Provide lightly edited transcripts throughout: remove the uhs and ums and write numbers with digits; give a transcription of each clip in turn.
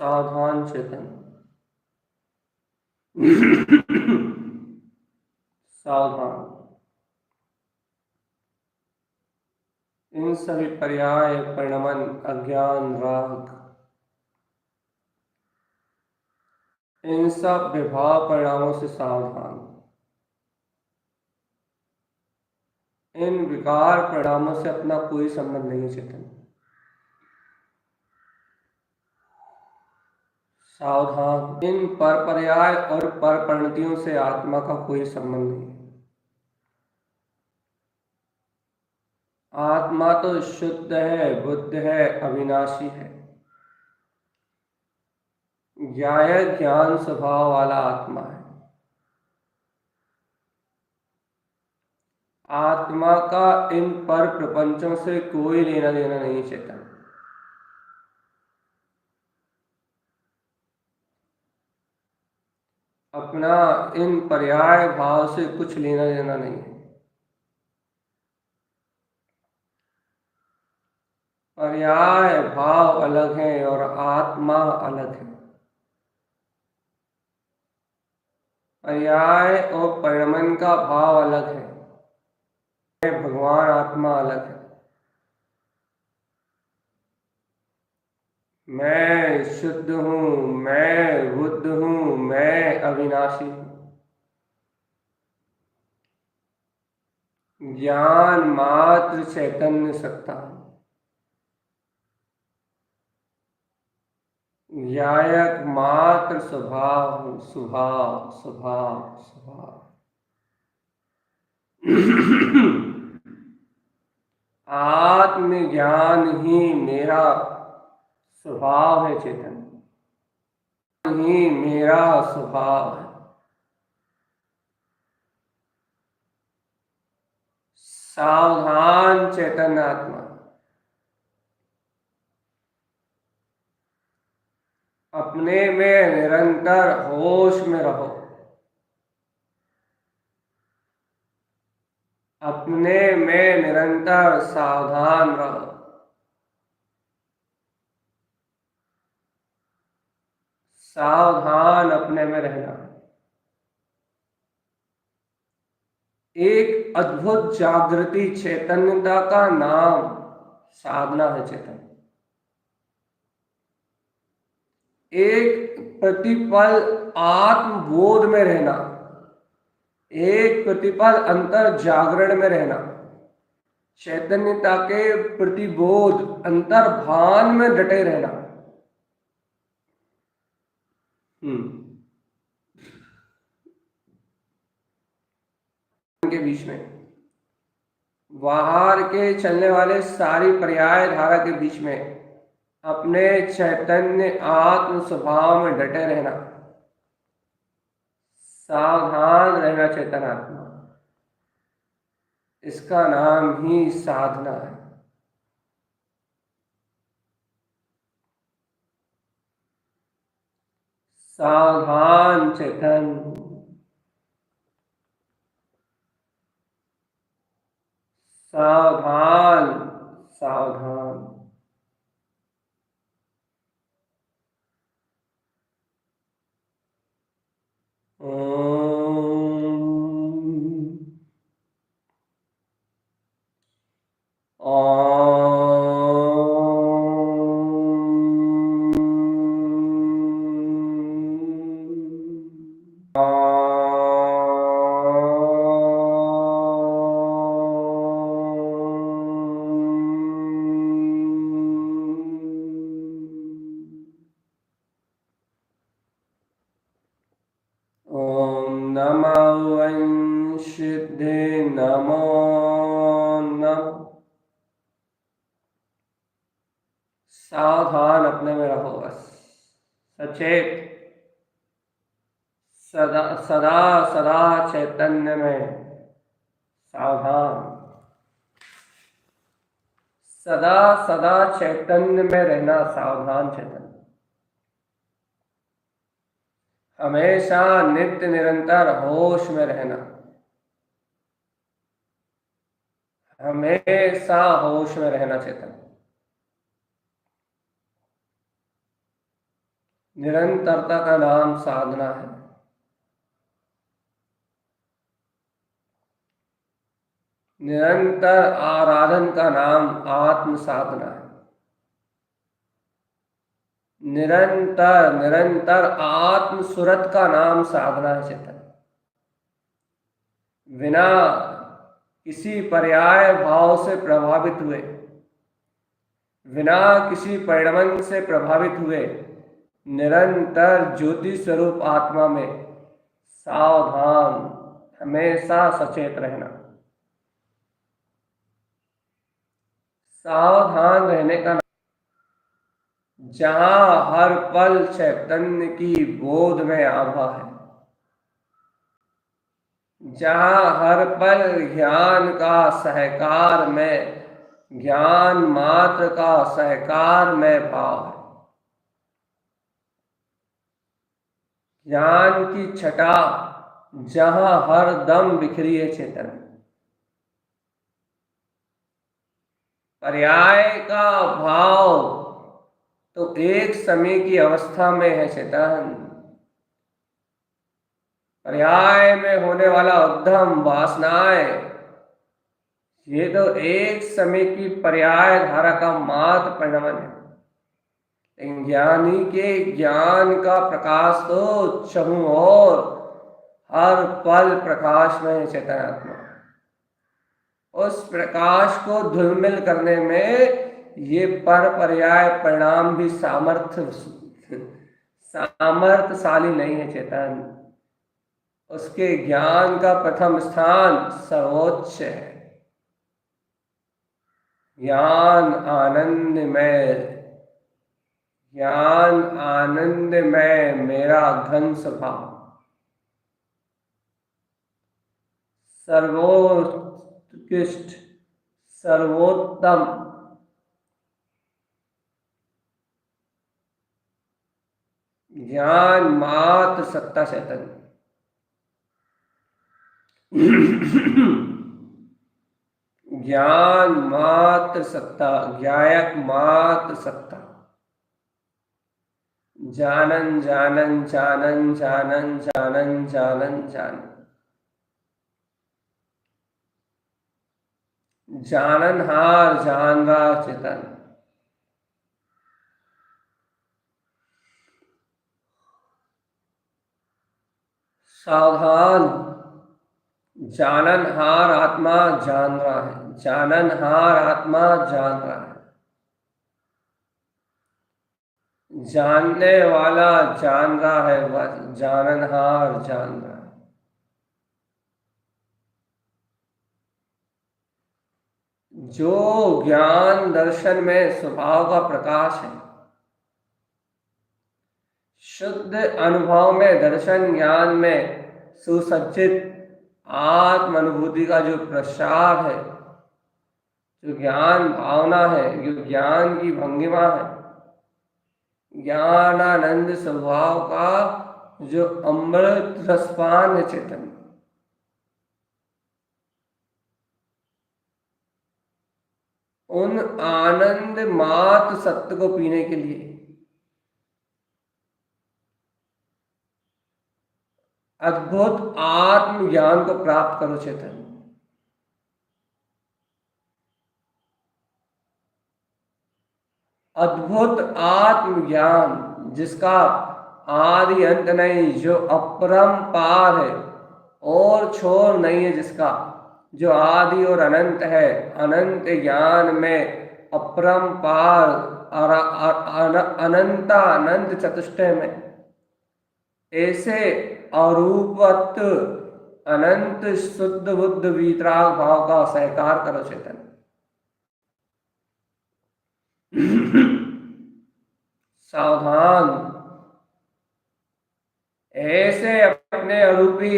सावधान चेतन। सावधान। इन सभी पर्याय, परिणमन, अज्ञान, राग, इन सब विभाव परिणामों से सावधान। इन विकार परिणामों से अपना कोई संबंध नहीं चेतन। सावधान। इन पर पर्याय और पर परिणतियों से आत्मा का कोई संबंध नहीं। आत्मा तो शुद्ध है, बुद्ध है, अविनाशी है। ज्ञाय ज्ञान स्वभाव वाला आत्मा है। आत्मा का इन पर प्रपंचों से कोई लेना देना नहीं चेतन। अपना इन पर्याय भाव से कुछ लेना देना नहीं है। पर्याय भाव अलग है और आत्मा अलग है। पर्याय और परिणमन का भाव अलग है। भगवान आत्मा अलग है। मैं शुद्ध हूँ, मैं बुद्ध हूँ, मैं अविनाशी हूँ। ज्ञान मात्र चैतन्य सत्ता हूँ। ज्ञायक मात्र स्वभाव हूँ। स्वभाव स्वभाव स्वभाव। आत्मज्ञान ही मेरा स्वभाव है चेतन। ही मेरा स्वभाव है। सावधान चेतन आत्मा। अपने में निरंतर होश में रहो। अपने में निरंतर सावधान रहो। सावधान अपने में रहना। एक अद्भुत जागृति चैतन्यता का नाम साधना है चेतन। एक प्रतिपल आत्मबोध में रहना। एक प्रतिपल अंतर जागरण में रहना। चैतन्यता के प्रतिबोध अंतर्भान में डटे रहना। के बीच में, बाहर के चलने वाले सारी पर्याय धारा के बीच में अपने चैतन्य आत्म स्वभाव में डटे रहना, सावधान रहना। चेतन आत्मा, इसका नाम ही साधना है। सावधान चेतन, सावधान सावधान। सावधान अपने में रहो बस, सचेत, सदा सदा सदा चैतन्य में, सावधान, सदा सदा चैतन्य में रहना, सावधान चेतन, हमेशा नित्य निरंतर होश में रहना, हमेशा होश में रहना चेतन। निरंतरता का नाम साधना है। निरंतर आराधन का नाम आत्म साधना है। निरंतर निरंतर आत्म सुरत का नाम साधना है चेतन। बिना किसी पर्याय भाव से प्रभावित हुए, बिना किसी परिणमन से प्रभावित हुए, निरंतर ज्योति स्वरूप आत्मा में सावधान, हमेशा सचेत रहना। सावधान रहने का, जहां हर पल चैतन्य की बोध में आभा है, जहां हर पल ज्ञान का सहकार में, ज्ञान मात्र का सहकार में भाव है, ज्ञान की छटा जहां हर दम बिखरी है चेतन। पर्याय का भाव तो एक समय की अवस्था में है चेतन। पर्याय में होने वाला उद्यम, वासनाएं, ये तो एक समय की पर्याय धारा का मात्र परिणमन है। लेकिन ज्ञानी के ज्ञान का प्रकाश तो चहुं और हर पल प्रकाश में है चेतन आत्मा। उस प्रकाश को धुलमिल करने में ये पर पर्याय परिणाम भी सामर्थ्यशाली नहीं है चेतन। उसके ज्ञान का प्रथम स्थान सर्वोच्च है। ज्ञान आनंदमय, ज्ञान आनंदमय मेरा घन स्वभाव, सर्वोत्कृष्ट, सर्वोत्तम, ज्ञान मात्र सत्ता चेतन। ज्ञान मात्र सत्ता, ज्ञायक मात्र सत्ता। जानन जानन जानन जानन जानन जानन जानन, जाननहार जानरार चेतन। सावधान, जाननहार आत्मा जान रहा है, जाननहार आत्मा जान रहा है, जानने वाला जान रहा है, वह जाननहार जान रहा है। जो ज्ञान दर्शन में स्वभाव का प्रकाश है, शुद्ध अनुभव में, दर्शन ज्ञान में सुसज्जित आत्म अनुभूति का जो प्रसार है, जो ज्ञान भावना है, जो ज्ञान की भंगिमा है, ज्ञानानंद स्वभाव का जो अमृत रसपान है चेतन, उन आनंद मात सत्य को पीने के लिए अद्भुत आत्मज्ञान को प्राप्त करो चेतन। अद्भुत आत्मज्ञान जिसका आदि अंत नहीं, जो अपरंपार है और छोर नहीं है, जिसका जो आदि और अनंत है, अनंत ज्ञान में अपरंपार अनंता अनंत चतुष्टय में ऐसे अरूपत अनंत शुद्ध बुद्ध वीतराग भाव का सहकार करो चेतन। सावधान, ऐसे अपने अरूपी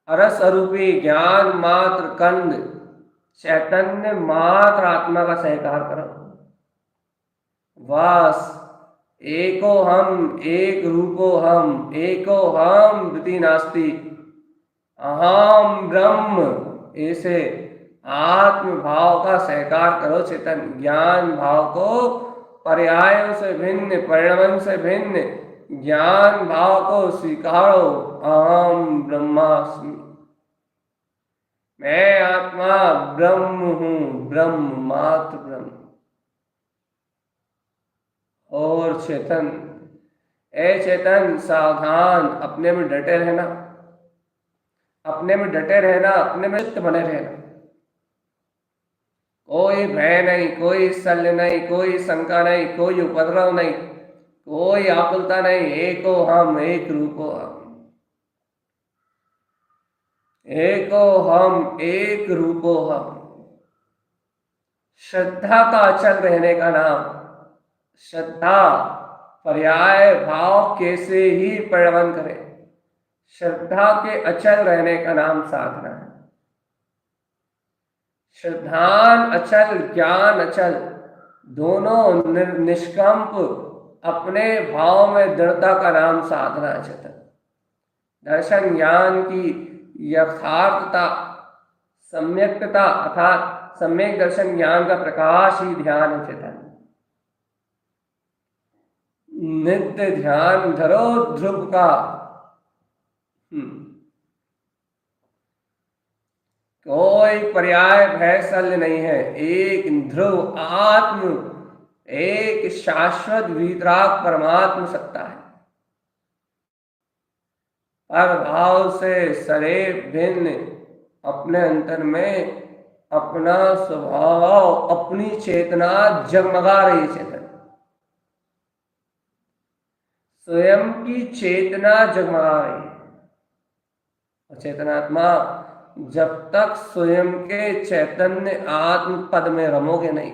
अरस अरूपी ज्ञान मात्र कंद चैतन्य मात्र आत्मा का सहकार करो। वास एको हम एक रूपो हम, एको हम द्वितीय नास्ति, अहम ब्रह्म, ऐसे आत्म भाव का सहकार करो चेतन। ज्ञान भाव को पर्यायों से भिन्न, परिणमन से भिन्न ज्ञान भाव को स्वीकारो। अहम ब्रह्मास्मि, मैं आत्मा ब्रह्म हूं, ब्रह्म मात्र ब्रह्म। और चेतन, ए चेतन सावधान, अपने में डटे रहना, अपने में डटे रहना, अपने में चित्त बने रहना। कोई भय नहीं, कोई शल्य नहीं, कोई शंका नहीं, कोई उपद्रव नहीं, कोई आकुलता नहीं। एको हम एक रूपो हम, एको हम एक रूपो हम। श्रद्धा का अचल रहने का नाम, श्रद्धा पर्याय भाव कैसे ही परिणमन करे, श्रद्धा के अचल रहने का नाम साधना है। श्रद्धान अचल, ज्ञान अचल, दोनों निष्कंप अपने भाव में दृढ़ता का नाम साधना है चेतन। दर्शन ज्ञान की यथार्थता, सम्यक्तता अर्थात सम्यक दर्शन ज्ञान का प्रकाश ही ध्यान है चेतन। नित्य ध्यान धरो ध्रुव का, कोई पर्याय भय शल्य नहीं है। एक ध्रुव आत्म, एक शाश्वत वीतराग परमात्म सत्ता है। पर भाव से सरे भिन्न अपने अंतर में अपना स्वभाव, अपनी चेतना जगमगा रही चेतन। स्वयं की चेतना जगमगा रही है। और चेतनात्मा जब तक स्वयं के चैतन्य आत्म पद में रमोगे नहीं,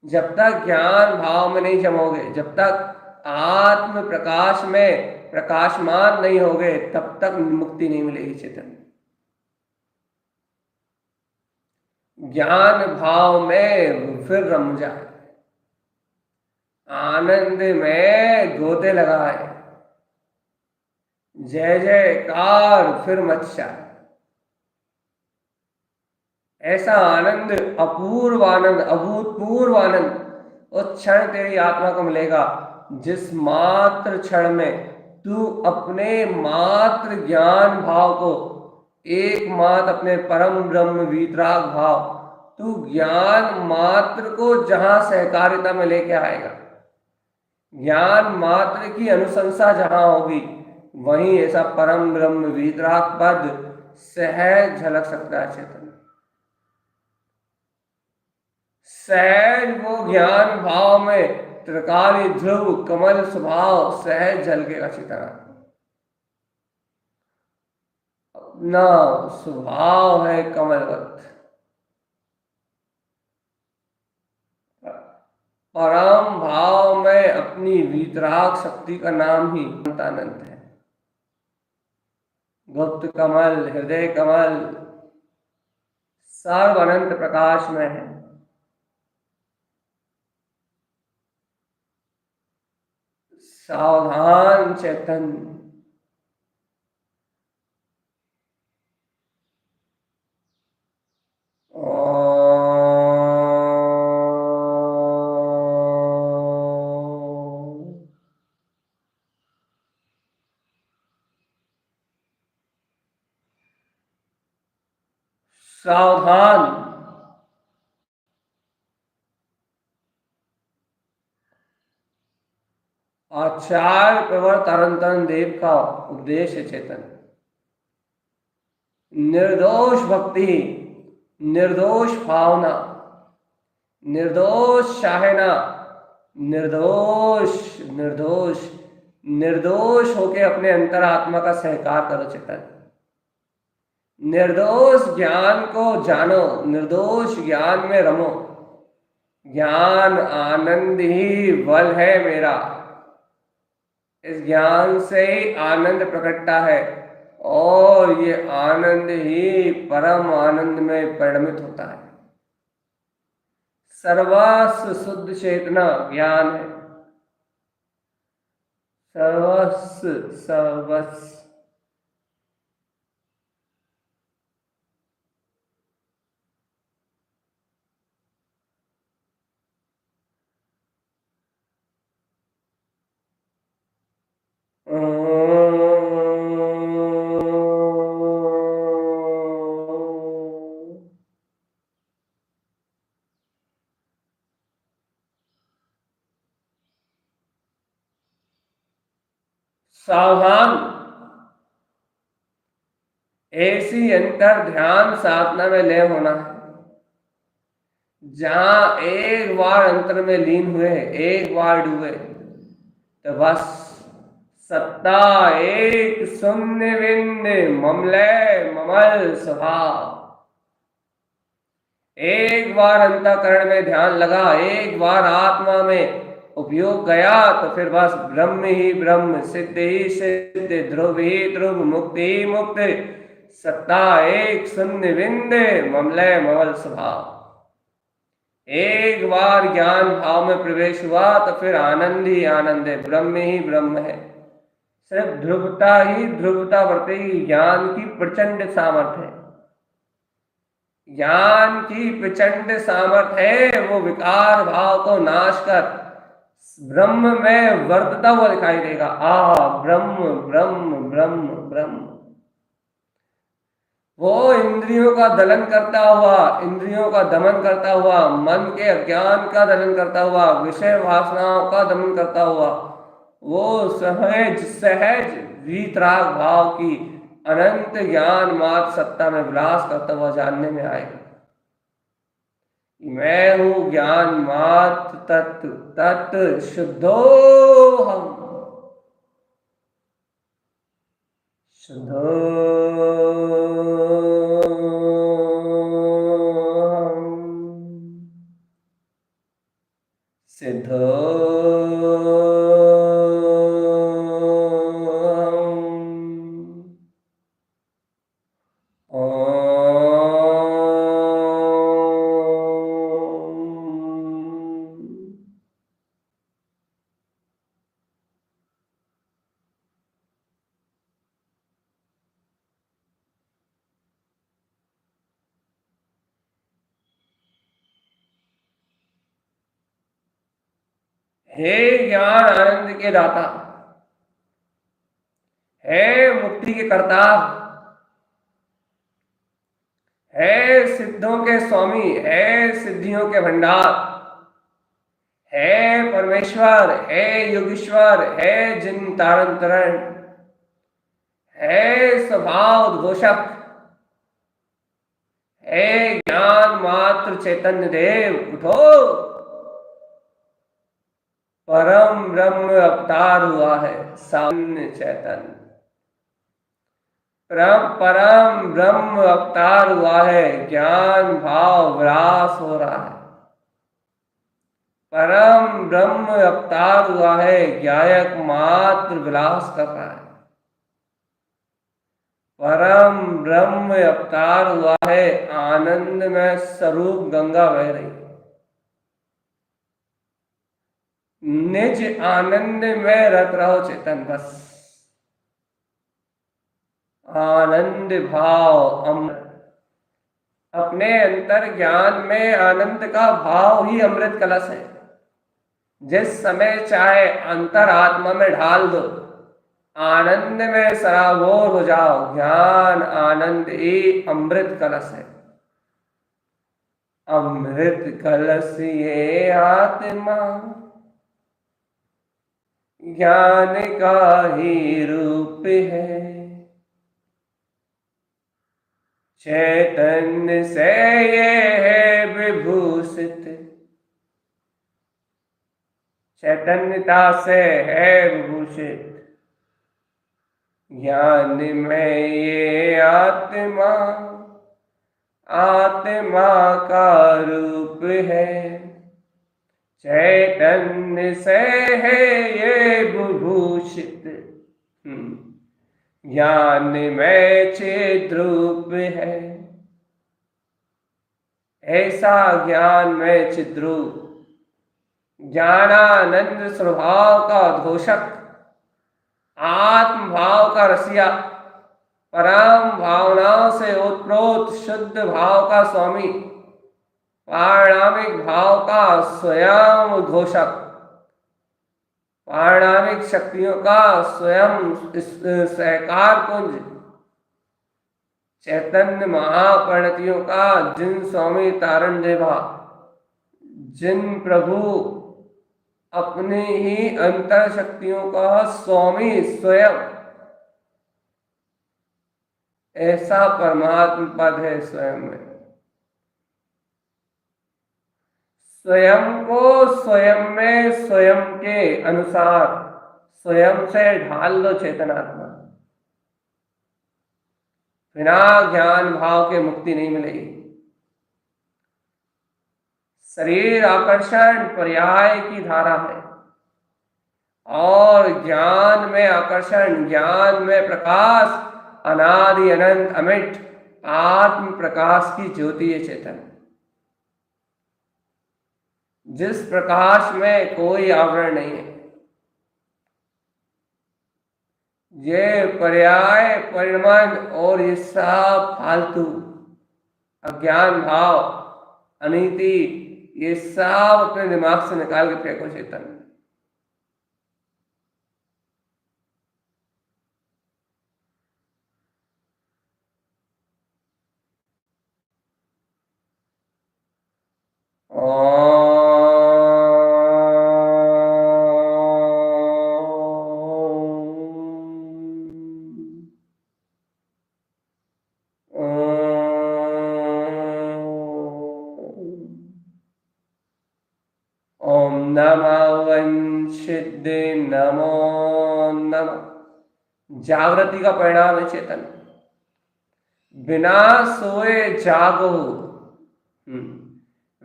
जब तक ज्ञान भाव में नहीं जमोगे, जब तक आत्म प्रकाश में प्रकाशमान नहीं होगे, तब तक मुक्ति नहीं मिलेगी चेतन। ज्ञान भाव में फिर रम जाए, आनंद में गोते लगाए, जय जयकार फिर मच जाए। ऐसा आनंद, अपूर्व आनंद, अभूतपूर्व आनंद उस क्षण तेरी आत्मा को मिलेगा जिस मात्र क्षण में तू अपने मात्र ज्ञान भाव को, एकमात्र अपने परम ब्रह्म वीतराग भाव, तू ज्ञान मात्र को जहां सहकारिता में लेके आएगा, ज्ञान मात्र की अनुशंसा जहां होगी, वहीं ऐसा परम ब्रह्म वीतराग पद सहज झलक सकता है चेतन। सहज वो ज्ञान भाव में त्रिकाली ध्रुव कमल स्वभाव सहज झलकेगा सीताराम। अपना स्वभाव है कमलवत, परम भाव में अपनी वीतराग शक्ति का नाम ही आनंद है। गुप्त कमल, हृदय कमल सर्व अनंत प्रकाश में है। सावधान चैतन्य, सावधान। आचार्य प्रवर तरन देव का उपदेश है चेतन। निर्दोष भक्ति, निर्दोष भावना, निर्दोष चाहना, निर्दोष निर्दोष निर्दोष होके अपने अंतरात्मा का सहकार करो चेतन। निर्दोष ज्ञान को जानो, निर्दोष ज्ञान में रमो। ज्ञान आनंद ही बल है मेरा, इस ज्ञान से ही आनंद प्रकटता है और ये आनंद ही परम आनंद में परिणमित होता है। सर्वस्व शुद्ध चेतना ज्ञान है। सर्वस्व सर्वस्व सावधान। ऐसी अंतर ध्यान साधना में लय होना है जहां एक बार अंतर में लीन हुए, एक बार डूबे तो बस सत्ता एक शून्य बिंद ममलय ममल स्वभाव। एक बार अंतःकरण में ध्यान लगा, एक बार आत्मा में उपयोग गया तो फिर बस ब्रह्म ही ब्रह्म, सिद्ध ही सिद्ध, ध्रुव ही ध्रुव, मुक्ति ही मुक्त, सत्ता एक शून्य बिंद ममलय ममल स्वभाव। एक बार ज्ञान भाव में प्रवेश हुआ तो फिर आनंद ही आनंद है, ब्रह्म ही ब्रह्म है। सिर्फ ध्रुवता ही ध्रुवता बरतेगी। ज्ञान की प्रचंड सामर्थ्य है, ज्ञान की प्रचंड सामर्थ्य है। वो विकार भाव को नाश कर ब्रह्म में वर्तता हुआ दिखाई देगा। ब्रह्म ब्रह्म ब्रह्म ब्रह्म। वो इंद्रियों का दलन करता हुआ, इंद्रियों का दमन करता हुआ, मन के अज्ञान का दलन करता हुआ, विषय वासनाओं का दमन करता हुआ, वो सहज सहज वीतराग भाव की अनंत ज्ञान मात सत्ता में विलास करता हुआ जानने में आएगा। मैं हूं ज्ञान मात तत्व तत्व शुद्धो हम, शुद्धो सिद्धो हे ज्ञान आनंद के दाता, हे मुक्ति के कर्ता, है सिद्धों के स्वामी, है सिद्धियों के भंडार, है परमेश्वर, है योगीश्वर, है जिन तारण तरण, है स्वभाव उद्घोषक, हे ज्ञान मात्र चैतन्य देव उठो, परम ब्रह्म अवतार हुआ है सामान्य चैतन्य। परम ब्रह्म अवतार हुआ है, ज्ञान भाव विलास हो रहा है। परम ब्रह्म अवतार हुआ है, ज्ञायक मात्र विलास कर रहा है। परम ब्रह्म अवतार हुआ है, आनंद में स्वरूप गंगा बह रही है। निज आनंद में रत रहो चेतन बस, आनंद भाव अमृत। अपने अंतर ज्ञान में आनंद का भाव ही अमृत कलश है। जिस समय चाहे अंतर आत्मा में ढाल दो, आनंद में सराबोर हो जाओ। ज्ञान आनंद ही अमृत कलश है। अमृत कलश ये आत्मा ज्ञान का ही रूप है। चैतन्य से ये है विभूषित, चैतन्यता से है विभूषित। ज्ञान में ये आत्मा आत्मा का रूप है। चैतन्य से है ये विभूषित, ज्ञान में चिद्रूप है। ऐसा ज्ञान में चिद्रूप, ज्ञानानंद स्वभाव का उद्घोषक, आत्म भाव का रसिया, परम भावनाओं से ओतप्रोत शुद्ध भाव का स्वामी, पारणामिक भाव का स्वयं उद्घोषक, पारणामिक शक्तियों का स्वयं सहकार पुंज, चैतन्य महापरिणतियों का जिन स्वामी तारण देवा, जिन प्रभु अपनी ही अंतर शक्तियों का स्वामी स्वयं, ऐसा परमात्म पद है स्वयं में। स्वयं को स्वयं में स्वयं के अनुसार स्वयं से ढाल लो चेतनात्मा। बिना ज्ञान भाव के मुक्ति नहीं मिलेगी। शरीर आकर्षण पर्याय की धारा है, और ज्ञान में आकर्षण, ज्ञान में प्रकाश, अनादि अनंत अमिट आत्म प्रकाश की ज्योति है चेतन। जिस प्रकाश में कोई आवरण नहीं है। ये पर्याय परिमाण और ये सब फालतू अज्ञान भाव अनीति, ये सब अपने दिमाग से निकाल के फेंको चेतन। ओम नमः वंशिद्दे नमो नमः। जागृति का परिणाम है चेतन। बिना सोए जागो,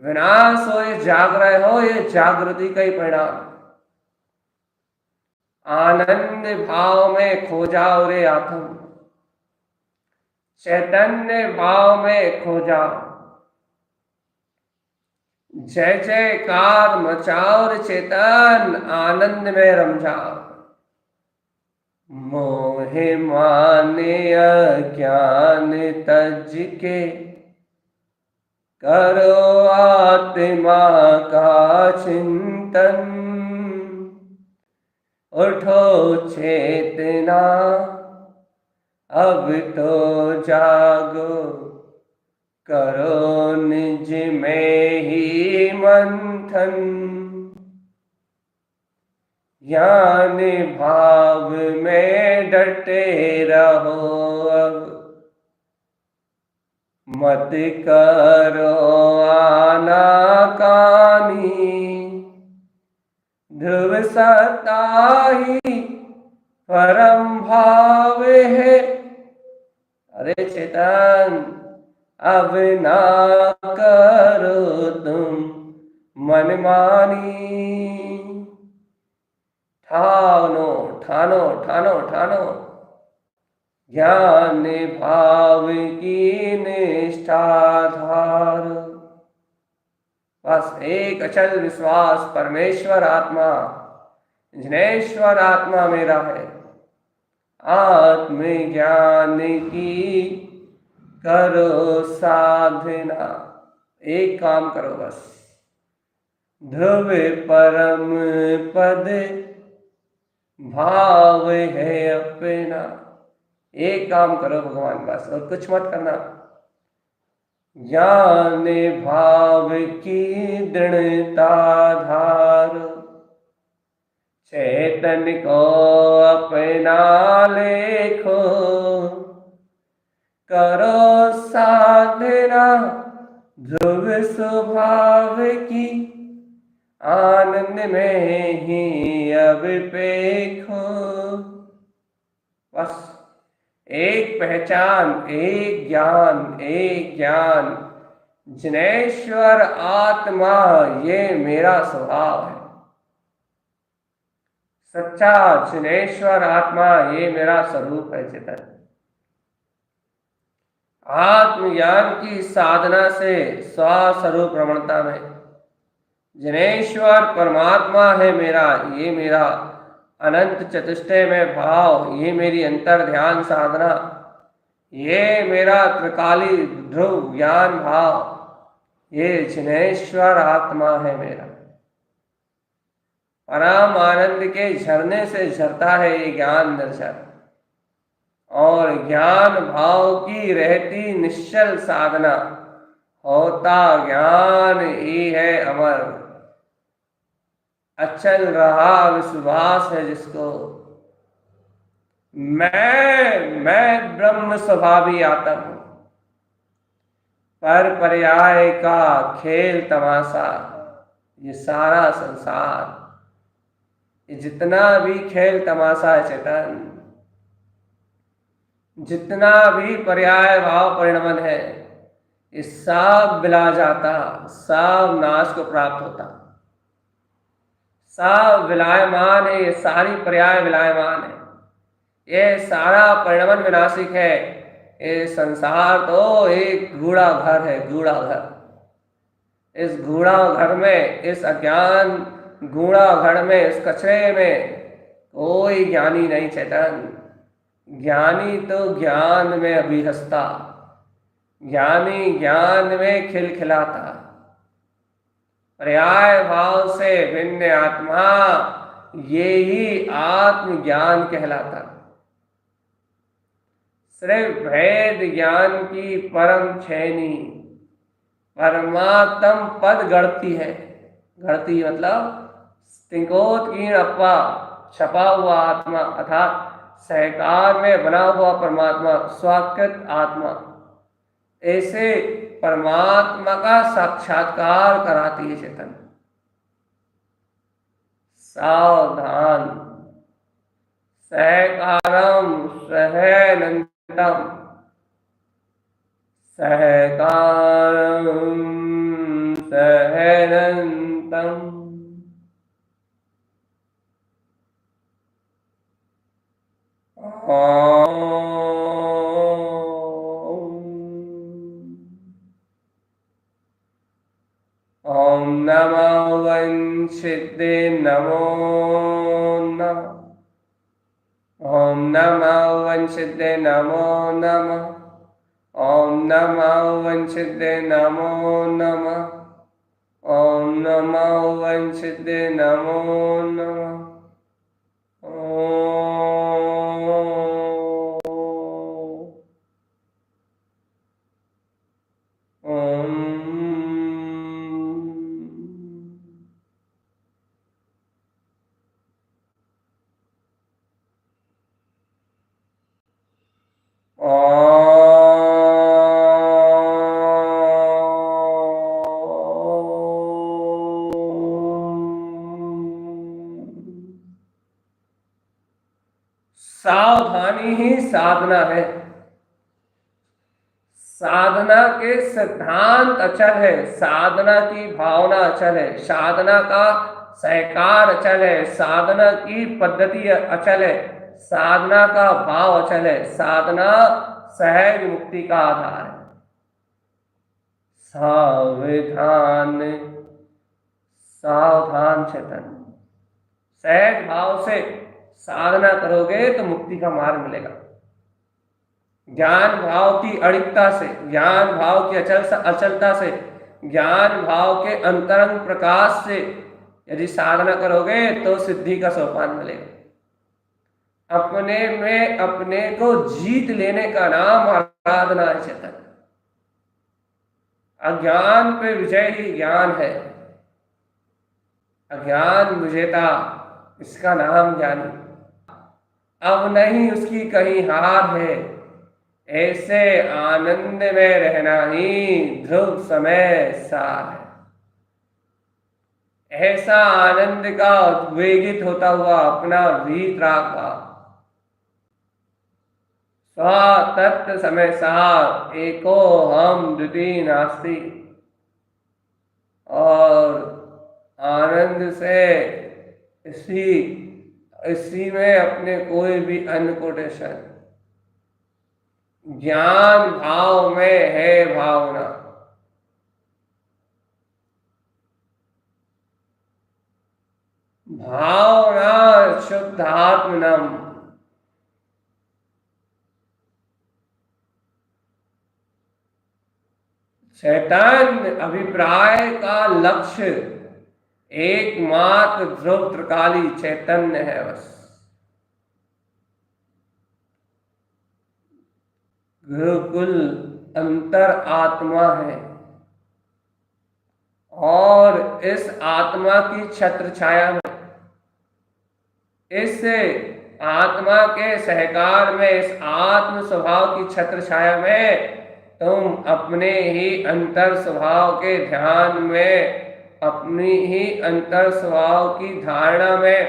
बिना सोए जाग रहे हो, ये जागृति का ही परिणाम। आनंद भाव में खो जाओ रे आत्म, चैतन्य भाव में खो जाओ। जय जयकार मचाओ रे चेतन, आनंद में रम जाओ। मोहे माने अज्ञान तज के, करो आत्मा का चिंतन। उठो चेतना अब तो जागो, करो निज में ही मंथन। ज्ञान भाव में डटे रहो अब, मत करो आनाकानी, ध्रुव सत्ता ही परम भाव है। अरे चेतन, अब ना करो तुम मनमानी। ठानो ठानो ठानो ठानो, ज्ञान भाव की निष्ठाधार। बस एक अचल विश्वास, परमेश्वर आत्मा, जिनेश्वर आत्मा मेरा है। आत्मज्ञान की करो साधना, एक काम करो बस, ध्रुव परम पद भाव है अपना। एक काम करो भगवान बस, और कुछ मत करना। ज्ञान भाव की दृढ़ता धार, चेतन को अपना लेखो, करो साधना ध्रुव स्वभाव की, आनंद में ही अब पेखो। बस एक पहचान, एक ज्ञान, एक ज्ञान, जिनेश्वर आत्मा ये मेरा स्वभाव है। सच्चा जिनेश्वर आत्मा ये मेरा स्वरूप है चेतन। आत्मज्ञान की साधना से स्वस्वरूप रमणता में जिनेश्वर परमात्मा है मेरा, ये मेरा अनंत चतुष्टय में भाव, ये मेरी अंतर ध्यान साधना, ये मेरा त्रिकाली ध्रुव ज्ञान भाव, ये जिनेश्वर आत्मा है मेरा। परम आनंद के झरने से झरता है ये ज्ञान दर्शन, और ज्ञान भाव की रहती निश्चल साधना, होता ज्ञान ही है अमर। अचल रहा विश्वास है जिसको, मैं ब्रह्म स्वभावी आत्म हूं, पर पर्याय का खेल तमाशा, ये सारा संसार, ये जितना भी खेल तमाशा है चेतन, जितना भी पर्याय भाव परिणमन है, ये सब बिला जाता, सब नाश को प्राप्त होता, सब विलायमान है, ये सारी पर्याय विलायमान है, ये सारा परिणमन विनाशिक है। ये संसार तो एक गूढ़ा घर है, गूढ़ा घर। इस गूढ़ा घर में, इस अज्ञान गूढ़ा घर में, इस कचरे में कोई ज्ञानी नहीं चेतन। ज्ञानी तो ज्ञान में अभिहसता, ज्ञानी ज्ञान में खिलखिलाता, पर्याय भाव से भिन्न आत्मा ये ही आत्मज्ञान कहलाता। सिर्फ भेद ज्ञान की परम छेनी परमात्म पद गढ़ती है। गढ़ती मतलब तिंकोत्कीर्ण अप्पा, छपा हुआ आत्मा, अर्थात सहकार में बना हुआ परमात्मा, स्वाकृत आत्मा, ऐसे परमात्मा का साक्षात्कार कराती है चेतन। सावधान, सहकारम सहनंतम, सहकारम सहनंतम। ओम नमो वंशिते नमो नमः। ओम नमो वंशिते नमो नमः। ओम नमो वंशिते नमो नमः। ओम नमो वंशिते नमो नमः। सावधानी ही साधना है। साधना के सिद्धांत अचल है, साधना की भावना अचल है, साधना का सहकार अचल है, साधना की पद्धति अचल है, साधना का भाव अचल है, साधना सहज मुक्ति का आधार है। सावधान, सावधान चेतन, सहज भाव से साधना करोगे तो मुक्ति का मार्ग मिलेगा। ज्ञान भाव की अड़िगता से, ज्ञान भाव की अचलता से, ज्ञान भाव के अंतरंग प्रकाश से यदि साधना करोगे तो सिद्धि का सोपान मिलेगा। अपने में अपने को जीत लेने का नाम आराधना है चेतन। अज्ञान पे विजय ही ज्ञान है। अज्ञान विजेता, इसका नाम ज्ञानी। अब नहीं उसकी कहीं हार है, ऐसे आनंद में रहना ही ध्रुव समय सार है। ऐसा आनंद का उद्वेगित होता हुआ अपना वीतराग भाव, स्व तत्व समय सार, एको हम द्वितीय नास्ति। और आनंद से इसी में अपने कोई भी अन्य कोटेशन, ज्ञान भाव में है भावना। भावना शुद्धात्मनम, चैतन्य अभिप्राय का लक्ष्य एकमात्र ध्रुव त्रिकाली चैतन्य है बस। गुरुकुल अंतर आत्मा है और इस आत्मा की छत्र छाया में, इस आत्मा के सहकार में, इस आत्म स्वभाव की छत्र छाया में तुम अपने ही अंतर स्वभाव के ध्यान में, अपनी ही अंतर स्वभाव की धारणा में,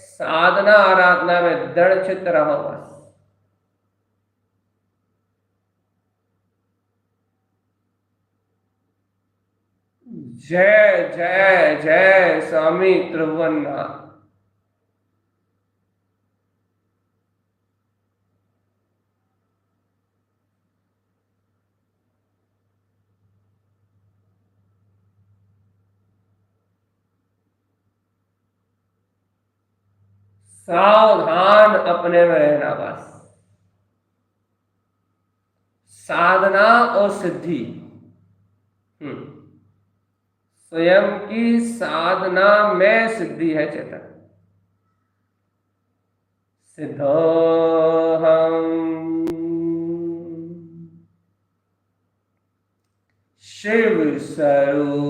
साधना आराधना में दृढ़ चित्त रहो बस। जय जय जय स्वामी त्रिभुवननाथ। सावधान अपने में रहना बस। साधना और सिद्धि, स्वयं की साधना में सिद्धि है चेतन। सिद्धोहम शिव स्वरूपोहम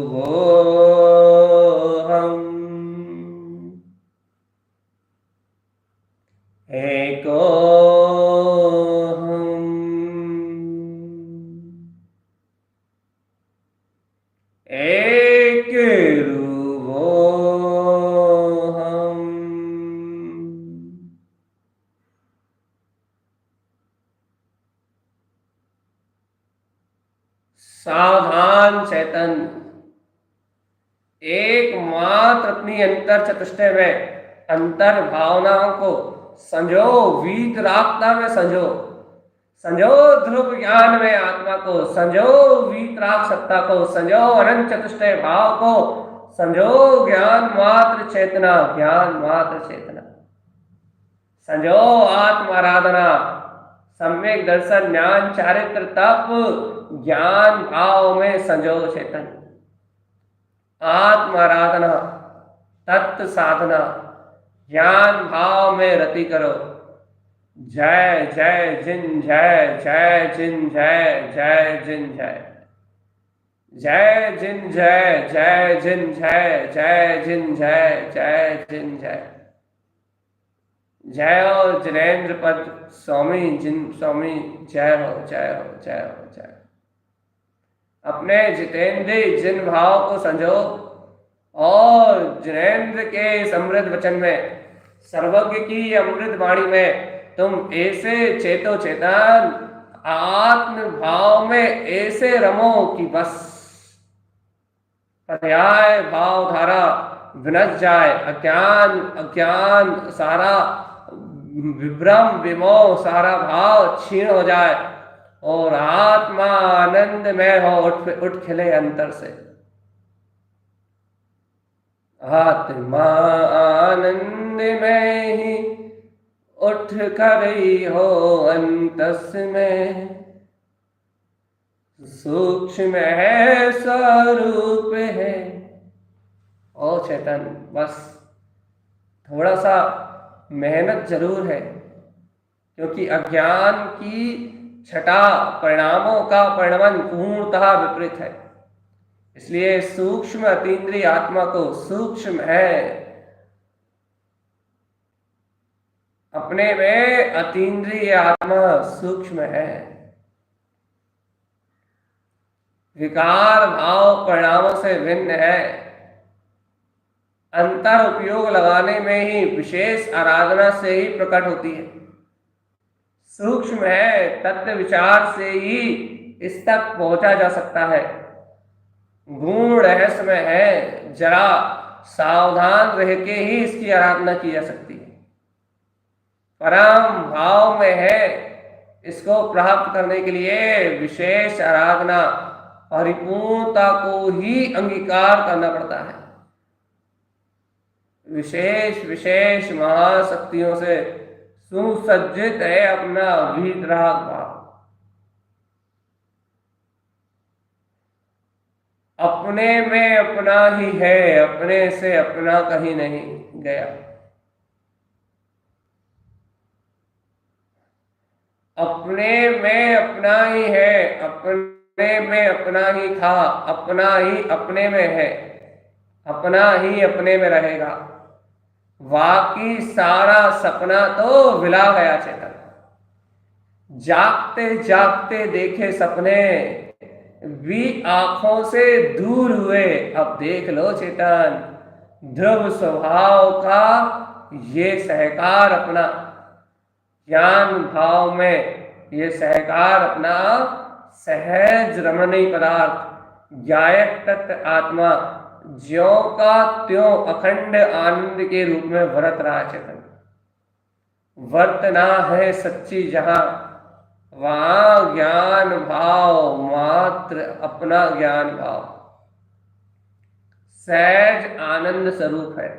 एकोहम एक रूपोहम सावधान चैतन एकमात्र अपनी अंतर चतुष्टय में अंतर भावनाओं को संजो, वीतरागता में संजो, संजो ध्रुव ज्ञान में आत्मा को, संजो वीतराग सत्ता को, संजो अनंत चतुष्टय भाव को, संजो ज्ञान मात्र चेतना, ज्ञान मात्र चेतना, संजो आत्म आराधना, सम्यक दर्शन ज्ञान चारित्र तप ज्ञान भाव में संजो चेतन। आत्म आराधना, तत्व साधना, ज्ञान भाव में रति करो। जय जय जिन जय, जय जिन जय, जय जिन जय, जय जिन जय, जय जिन जय, जय जिन जय, जय जिन जय। जय हो जिनेन्द्र पद स्वामी जिन स्वामी, जय हो जय हो जय हो जय। अपने जितेंद्र जिन भाव को संजो और जिनेन्द्र के समृद्ध वचन में, सर्वज्ञ की अमृत वाणी में तुम ऐसे चेतो चेतन आत्म भाव में ऐसे रमो कि बस पर्याय भाव धारा विनश जाए, अज्ञान अज्ञान सारा विभ्रम विमोह सारा भाव क्षीण हो जाए और आत्मा आनंदमय हो, उठ उठ खिले अंतर से। आत्मा आनंद में ही उठ खड़ी हो अंतस में, सूक्ष्म है स्वरूप है। ओ चेतन, बस थोड़ा सा मेहनत जरूर है, क्योंकि अज्ञान की छटा परिणामों का परिणमन पूर्णतः विपरीत है। इसलिए सूक्ष्म अतीन्द्रिय आत्मा को सूक्ष्म है अपने में, अतीन्द्रिय आत्मा सूक्ष्म है। विकार भाव परिणामों से भिन्न है। अंतर उपयोग लगाने में ही विशेष आराधना से ही प्रकट होती है। सूक्ष्म है, तत्व विचार से ही इस तक पहुंचा जा सकता है। गूढ़ रहस्यमय है, जरा सावधान रह के ही इसकी आराधना की जा सकती है। परम भाव में है, इसको प्राप्त करने के लिए विशेष आराधना परिपूर्णता को ही अंगीकार करना पड़ता है। विशेष विशेष महाशक्तियों से सुसज्जित है अपना वीतराग भाव। अपने में अपना ही है, अपने से अपना कहीं नहीं गया। अपने में अपना ही है, अपने में अपना ही था, अपना ही अपने में है, अपना ही अपने में रहेगा। बाकी सारा सपना तो विला गया चेतन। जागते जागते देखे सपने भी आंखों से दूर हुए, अब देख लो चेतन। ध्रुव स्वभाव का ये सहकार अपना, ज्ञान भाव में ये सहकार अपना, सहज रमणीय पदार्थ ज्ञायक तत्व आत्मा ज्यों का त्यों अखंड आनंद के रूप में वर्त रहा चेतन। वर्तना है सच्ची जहां, वहां ज्ञान भाव मात्र अपना ज्ञान भाव सहज आनंद स्वरूप है।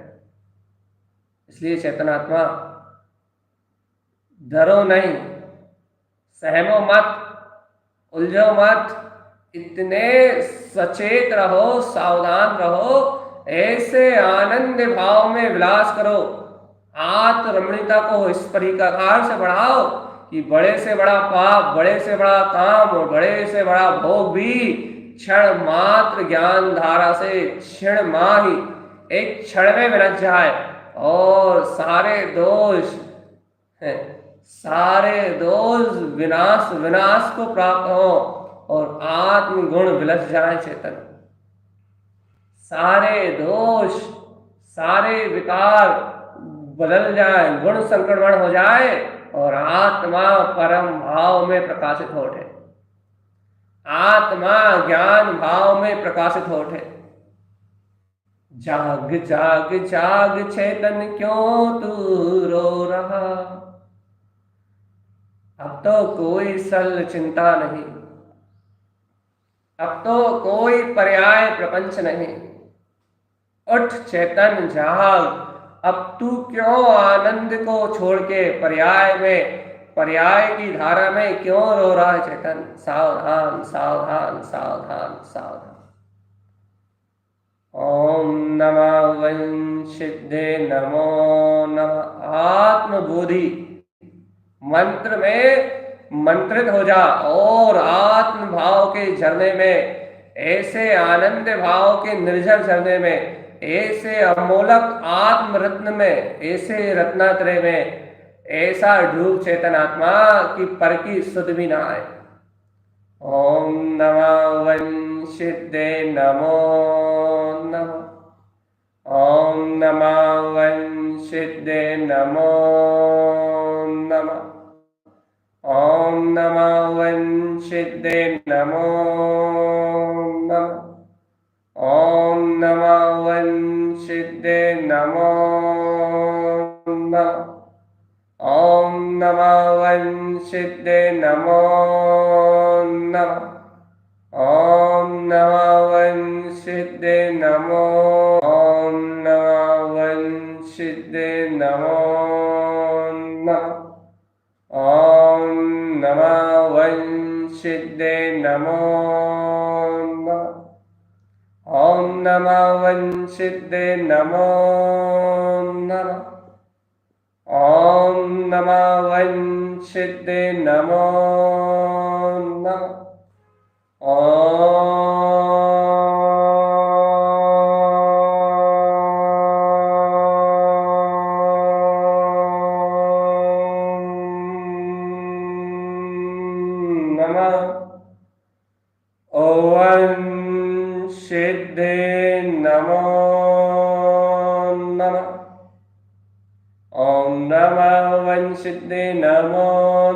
इसलिए चेतनात्मा डरो नहीं, सहमो मत, उलझो मत, इतने सचेत रहो, सावधान रहो, ऐसे आनंद भाव में विलास करो। आत्म रमणीयता को इस प्रकार से बढ़ाओ कि बड़े से बड़ा पाप, बड़े से बड़ा काम और बड़े से बड़ा भोग भी क्षण मात्र ज्ञान धारा से क्षण माह ही एक क्षण में मिल जाए और सारे दोष विनाश विनाश को प्राप्त हो और आत्म गुण विलस जाए चेतन। सारे दोष सारे विकार बदल जाए, गुण संक्रमण हो जाए और आत्मा परम भाव में प्रकाशित हो उठे, आत्मा ज्ञान भाव में प्रकाशित हो उठे। जाग जाग जाग चेतन क्यों तू रो रहा, अब तो कोई सल चिंता नहीं, अब तो कोई पर्याय प्रपंच नहीं। उठ चेतन जाग, अब तू क्यों आनंद को छोड़ के पर्याय की धारा में क्यों रो रहा है चेतन। सावधान सावधान सावधान सावधान। ओम नमः वंशिद्धे नमो नमः। आत्मबोधि मंत्र में मंत्रित हो जा और आत्म भाव के झरने में, ऐसे आनंद भाव के निर्जर झरने में, ऐसे अमोलक आत्म रत्न में, ऐसे रत्नात्रय में ऐसा डूब चेतन आत्मा की पर की सुध भी ना आए। ओम नमः वंशिद्धे नमो नमः। ओम नमः वंशिद्धे नमो नमः। नमः वंशिदे नमो नमः। ॐ नमः वंशिदे नमो नमः। ॐ नमः वंशिदे नमो नमः। ॐ नमः वंशिदे नमो। ॐ नमः वंशिदे नमो नमः। ॐ नमः वंशिदे नमो नमः। ॐ नमः वंशिदे नमो नमः। ॐ नमः वंशिदे नमो नमः। वंशिदे नमो नमः। ॐ नमः वंशिदे नमो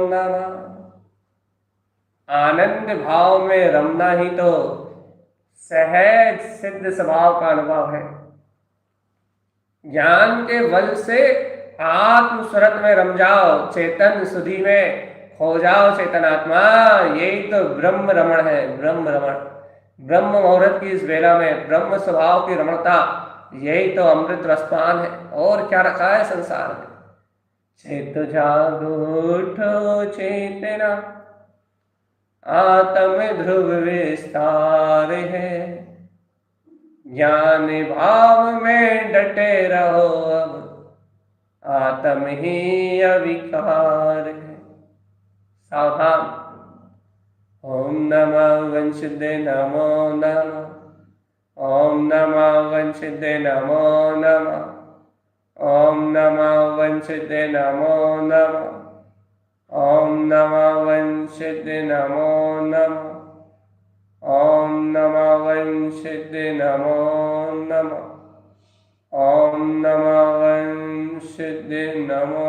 नमः। आनंद भाव में रमना ही तो सहज सिद्ध स्वभाव का अनुभव है। ज्ञान के बल से आत्म सुरत में रम जाओ, चेतन सुधि में खो जाओ चेतनात्मा। यही तो ब्रह्म रमण है, ब्रह्म रमण। ब्रह्म मुहूर्त की इस वेला में ब्रह्म स्वभाव की रमणता, यही तो अमृत रसपान है। और क्या रखा है संसार में? चेत जागो उठो चेतना, आत्म ध्रुव विस्तार है। ज्ञान भाव में डटे रहो, अब आत्म ही अविकार है। सावधान। ॐ नमः वंशिदे नमो नमः। ॐ नमः वंशिदे नमो नमः। ॐ नमः वंशिदे नमो नमः। ॐ नमः वंशिदे नमो नमः। ॐ नमः वंशिदे नमो नमः। ॐ नमः वंशिदे नमो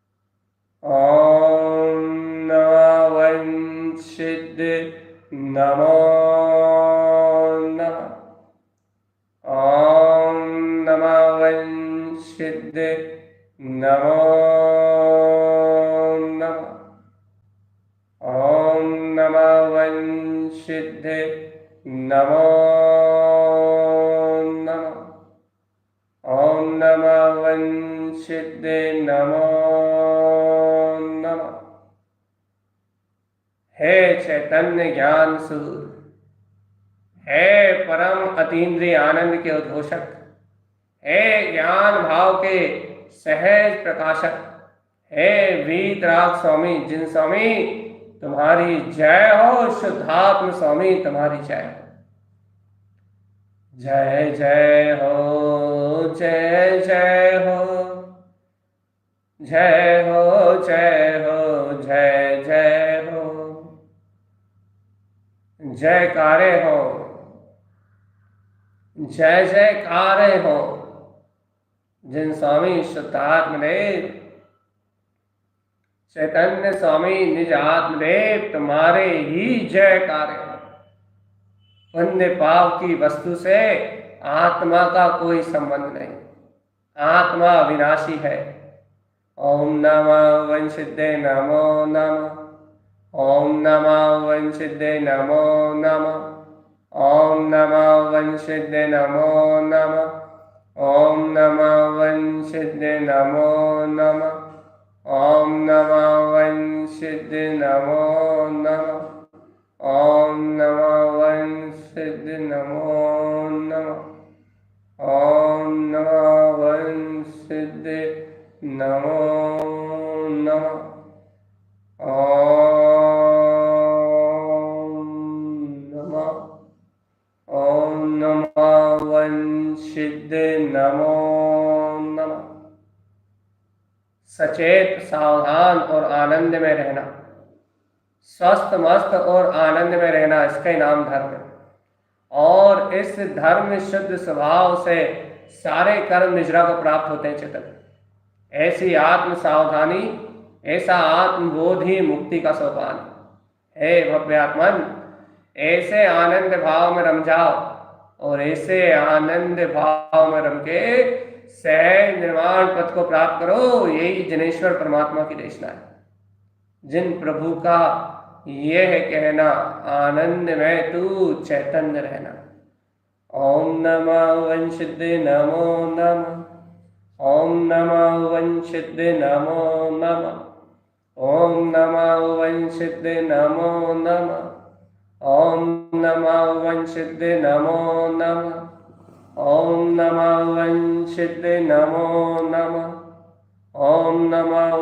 नमः। ॐ नमः वंशिदे नमो नमः। ॐ नमः वंशिदे नमो नमः। ॐ नमः वंशिदे नमो नमः। ॐ नमः वंशिदे नमो नमः। हे चैतन्य ज्ञान सूर, हे परम अतीन्द्रिय आनंद के उद्घोषक, हे ज्ञान भाव के सहज प्रकाशक, हे वीतराग स्वामी, जिन स्वामी तुम्हारी जय हो। शुद्धात्म स्वामी तुम्हारी जय हो। जय जय हो, जय जय हो, जय हो, जय हो, जय जय हो। जयकारे हो, जय जयकारे हो। जिन स्वामी शुद्धात्मदेव चैतन्य स्वामी निज आत्मदेव तुम्हारे ही जयकारे हो। पुण्य पाप की वस्तु से आत्मा का कोई संबंध नहीं, आत्मा अविनाशी है। ॐ नमः वंशिदे नमो नमः। ॐ नमः वंशिदे नमो नमः। ॐ नमः वंशिदे नमो नमः। ॐ नमः वंशिदे नमो नमः। ॐ नमः वंशिदे नमो नमः। ॐ नमः वंशिदे नमो नमः। ॐ नमः वंशिदे नमो नमः। ॐ नमः वंशिदे नमो नमः। सचेत, सावधान और आनंद में रहना, स्वस्थ मस्त और आनंद में रहना, इसका नाम धर्म है। और इस धर्म शुद्ध स्वभाव से सारे कर्म निजरा को प्राप्त होते हैं। चितन ऐसी आत्म सावधानी ऐसा आत्मबोध ही मुक्ति का सोपान है। हे भव्यात्मन, ऐसे आनंद भाव में रम जाओ और ऐसे आनंद भाव में रम के सहज निर्वाण पथ को प्राप्त करो। यही जनेश्वर परमात्मा की देशना है। जिन प्रभु का यह कहना, आनंद में तू चैतन्य रहना। ओम नमः वंशिद्ध नमो नमः। ओम नमः वंशिद्ध नमो नमः। ओम नमः वंशिद्ध नमो नमः। ओम नमः वंशिद्ध नमो नमः। ओम नमः वंशिद्ध नमो नमः। ओम नमः